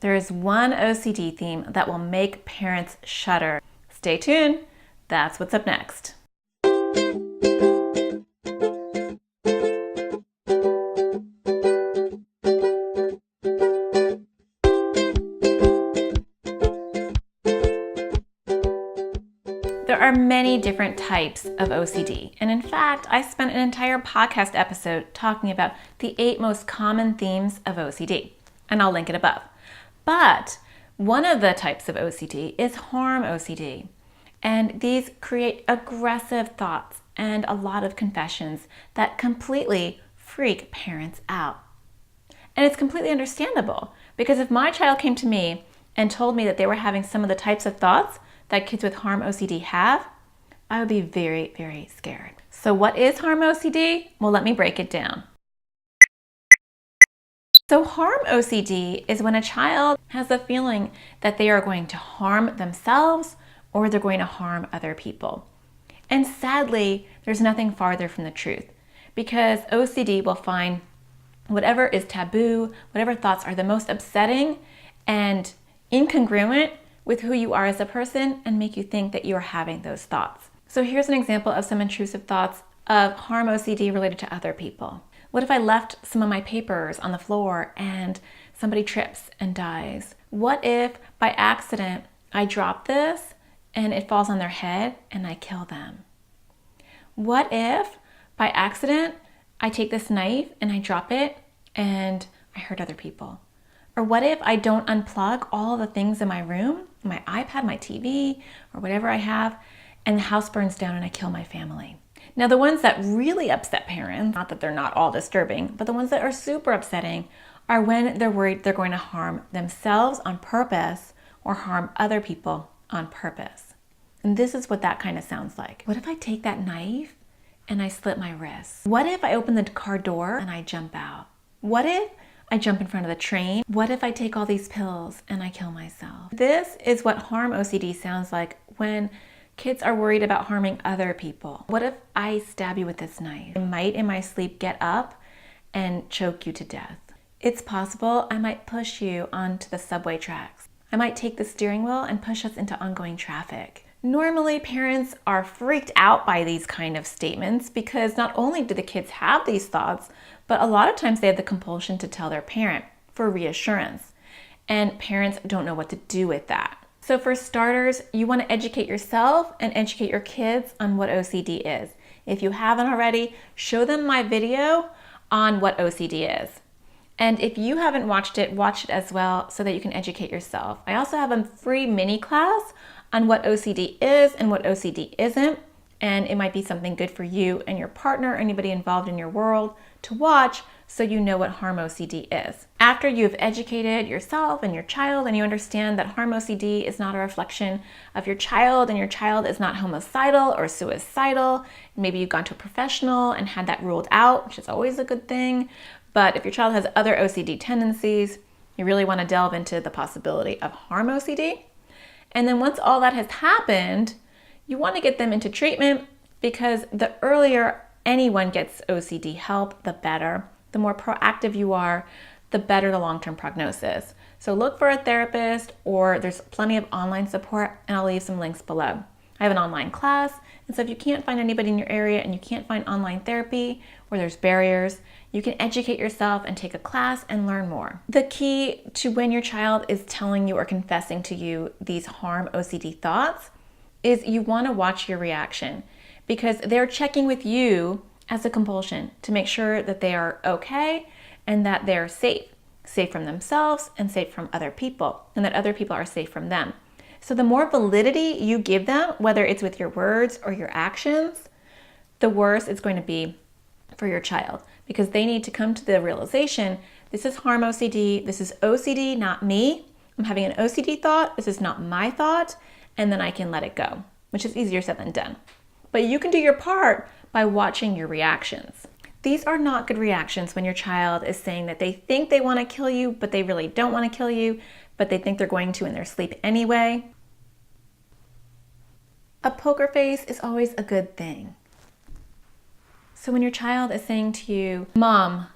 there is one OCD theme that will make parents shudder. Stay tuned. That's what's up next. There are many different types of OCD, and in fact, I spent an entire podcast episode talking about the 8 most common themes of OCD, and I'll link it above. But one of the types of OCD is Harm OCD, and these create aggressive thoughts and a lot of confessions that completely freak parents out. And it's completely understandable, because if my child came to me and told me that they were having some of the types of thoughts that kids with Harm OCD have, I would be very, very scared. So what is Harm OCD? Well, let me break it down. So Harm OCD is when a child has the feeling that they are going to harm themselves or they're going to harm other people. And sadly, there's nothing farther from the truth, because OCD will find whatever is taboo, whatever thoughts are the most upsetting and incongruent with who you are as a person, and make you think that you are having those thoughts. So here's an example of some intrusive thoughts of Harm OCD related to other people. What if I left some of my papers on the floor and somebody trips and dies? What if by accident I drop this and it falls on their head and I kill them? What if by accident I take this knife and I drop it and I hurt other people? Or what if I don't unplug all the things in my room, my iPad, my TV, or whatever I have, and the house burns down and I kill my family? Now, the ones that really upset parents, not that they're not all disturbing, but the ones that are super upsetting are when they're worried they're going to harm themselves on purpose or harm other people on purpose. And this is what that kind of sounds like. What if I take that knife and I slit my wrist? What if I open the car door and I jump out? What if I jump in front of the train? What if I take all these pills and I kill myself? This is what Harm OCD sounds like when kids are worried about harming other people. What if I stab you with this knife? I might in my sleep get up and choke you to death. It's possible I might push you onto the subway tracks. I might take the steering wheel and push us into oncoming traffic. Normally, parents are freaked out by these kind of statements because not only do the kids have these thoughts, but a lot of times they have the compulsion to tell their parent for reassurance. And parents don't know what to do with that. So for starters, you want to educate yourself and educate your kids on what OCD is. If you haven't already, show them my video on what OCD is. And if you haven't watched it, watch it as well so that you can educate yourself. I also have a free mini class on what OCD is and what OCD isn't. And it might be something good for you and your partner, anybody involved in your world, to watch so you know what Harm OCD is. After you've educated yourself and your child and you understand that Harm OCD is not a reflection of your child and your child is not homicidal or suicidal, maybe you've gone to a professional and had that ruled out, which is always a good thing. But if your child has other OCD tendencies, you really want to delve into the possibility of Harm OCD. And then once all that has happened, you want to get them into treatment, because the earlier anyone gets OCD help, the better. The more proactive you are, the better the long-term prognosis. So look for a therapist, or there's plenty of online support, and I'll leave some links below. I have an online class, and so if you can't find anybody in your area and you can't find online therapy or there's barriers, you can educate yourself and take a class and learn more. The key to when your child is telling you or confessing to you these Harm OCD thoughts is you want to watch your reaction, because they're checking with you as a compulsion to make sure that they are okay and that they're safe from themselves and safe from other people, and that other people are safe from them. So the more validity you give them, whether it's with your words or your actions, the worse it's going to be for your child, because they need to come to the realization, this is Harm OCD, this is OCD, not me. I'm having an OCD thought, this is not my thought, and then I can let it go, which is easier said than done. But you can do your part by watching your reactions. These are not good reactions when your child is saying that they think they want to kill you, but they really don't want to kill you, but they think they're going to in their sleep anyway. A poker face is always a good thing. So when your child is saying to you, Mom,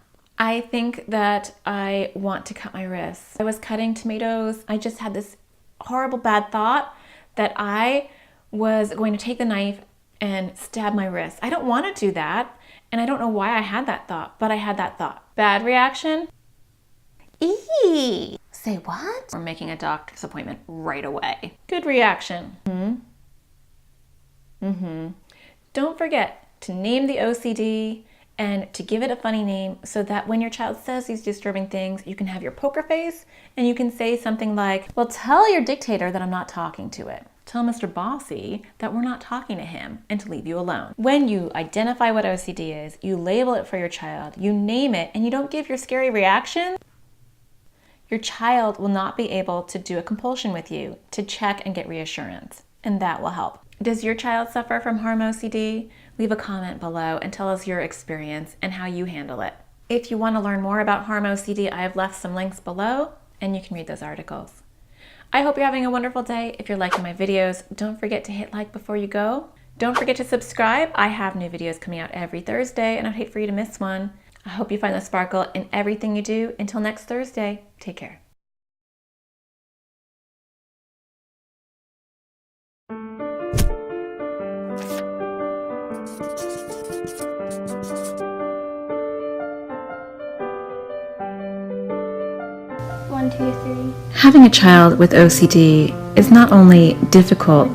I think that I want to cut my wrists. I was cutting tomatoes. I just had this horrible bad thought that I was going to take the knife and stab my wrist. I don't want to do that, and I don't know why I had that thought, but I had that thought. Bad reaction? Eee! Say what? We're making a doctor's appointment right away. Good reaction. Don't forget to name the OCD and to give it a funny name so that when your child says these disturbing things, you can have your poker face and you can say something like, well, tell your dictator that I'm not talking to it. Tell Mr. Bossy that we're not talking to him and to leave you alone. When you identify what OCD is, you label it for your child, you name it, and you don't give your scary reaction, your child will not be able to do a compulsion with you to check and get reassurance, and that will help. Does your child suffer from Harm OCD? Leave a comment below and tell us your experience and how you handle it. If you want to learn more about Harm OCD, I have left some links below and you can read those articles. I hope you're having a wonderful day. If you're liking my videos, don't forget to hit like before you go. Don't forget to subscribe. I have new videos coming out every Thursday and I'd hate for you to miss one. I hope you find the sparkle in everything you do. Until next Thursday, take care. One, two, three. Having a child with OCD is not only difficult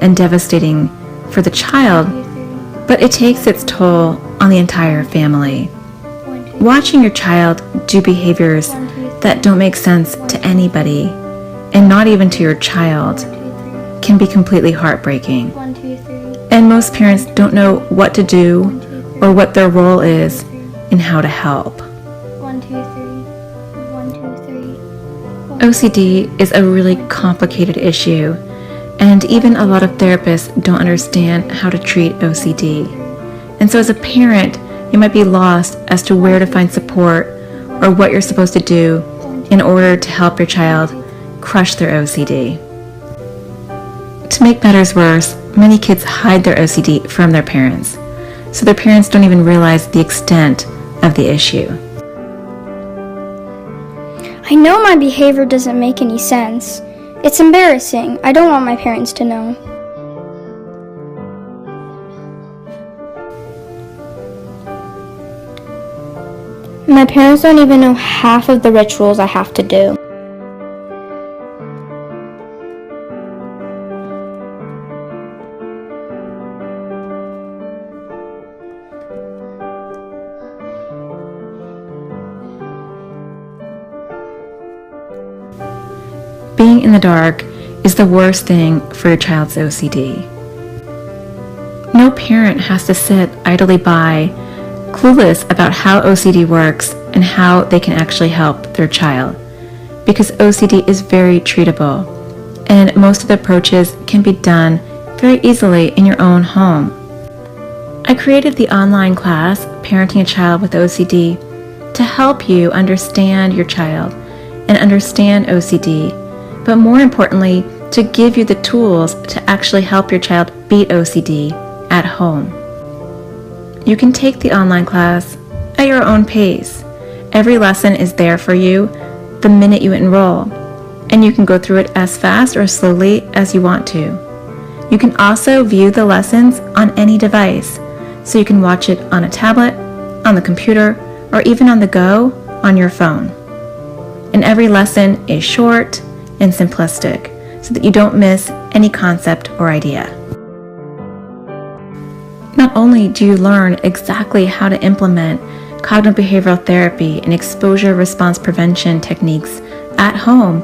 and devastating for the child, but it takes its toll on the entire family. Watching your child do behaviors that don't make sense to anybody, and not even to your child, can be completely heartbreaking. One, two, three. And most parents don't know what to do or what their role is in how to help. 1, 2, 3. 1, 2, 3. OCD is a really complicated issue, and even a lot of therapists don't understand how to treat OCD. And so as a parent, you might be lost as to where to find support or what you're supposed to do in order to help your child crush their OCD. To make matters worse, many kids hide their OCD from their parents, so their parents don't even realize the extent of the issue. I know my behavior doesn't make any sense. It's embarrassing. I don't want my parents to know. My parents don't even know half of the rituals I have to do. Being in the dark is the worst thing for your child's OCD. No parent has to sit idly by, clueless about how OCD works and how they can actually help their child, because OCD is very treatable, and most of the approaches can be done very easily in your own home. I created the online class, Parenting a Child with OCD, to help you understand your child and understand OCD, but more importantly, to give you the tools to actually help your child beat OCD at home. You can take the online class at your own pace. Every lesson is there for you the minute you enroll, and you can go through it as fast or slowly as you want to. You can also view the lessons on any device, so you can watch it on a tablet, on the computer, or even on the go on your phone. And every lesson is short and simplistic, so that you don't miss any concept or idea. Not only do you learn exactly how to implement cognitive behavioral therapy and exposure response prevention techniques at home,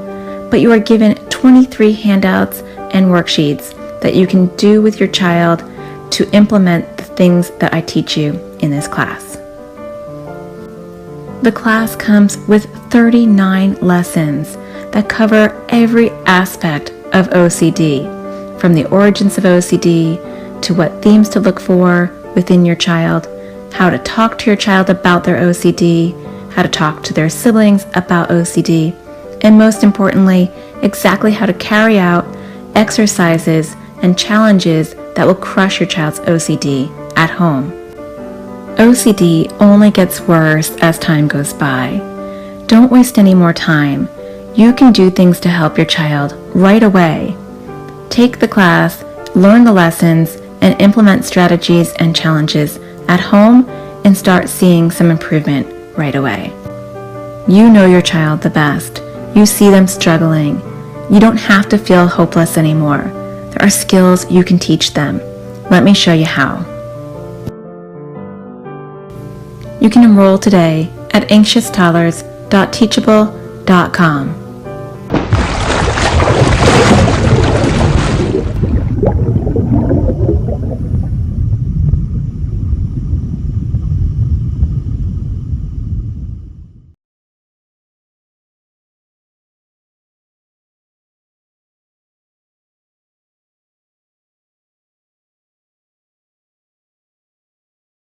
but you are given 23 handouts and worksheets that you can do with your child to implement the things that I teach you in this class. The class comes with 39 lessons that cover every aspect of OCD, from the origins of OCD to what themes to look for within your child, how to talk to your child about their OCD, how to talk to their siblings about OCD, and most importantly, exactly how to carry out exercises and challenges that will crush your child's OCD at home. OCD only gets worse as time goes by. Don't waste any more time. You can do things to help your child right away. Take the class, learn the lessons, and implement strategies and challenges at home and start seeing some improvement right away. You know your child the best. You see them struggling. You don't have to feel hopeless anymore. There are skills you can teach them. Let me show you how. You can enroll today at anxioustoddlers.teachable.com.